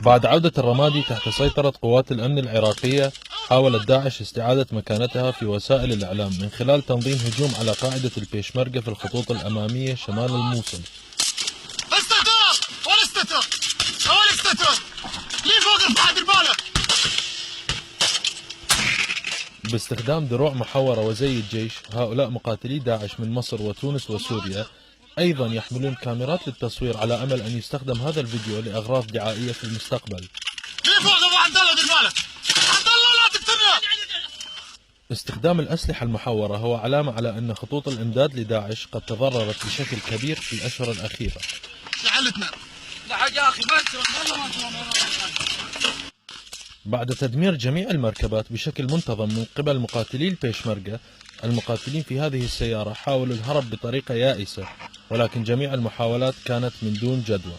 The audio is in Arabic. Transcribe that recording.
بعد عودة الرمادي تحت سيطرة قوات الأمن العراقية، حاولت داعش استعادة مكانتها في وسائل الإعلام من خلال تنظيم هجوم على قاعدة البيشمركة في الخطوط الأمامية شمال الموصل. باستخدام دروع محورة وزي الجيش، هؤلاء مقاتلي داعش من مصر وتونس وسوريا أيضا يحملون كاميرات للتصوير على أمل أن يستخدم هذا الفيديو لأغراض دعائية في المستقبل. استخدام الأسلحة المحورة هو علامة على أن خطوط الإمداد لداعش قد تضررت بشكل كبير في الأشهر الأخيرة. بعد تدمير جميع المركبات بشكل منتظم من قبل مقاتلي البيشمركة، المقاتلين في هذه السيارة حاولوا الهرب بطريقة يائسة، ولكن جميع المحاولات كانت من دون جدوى.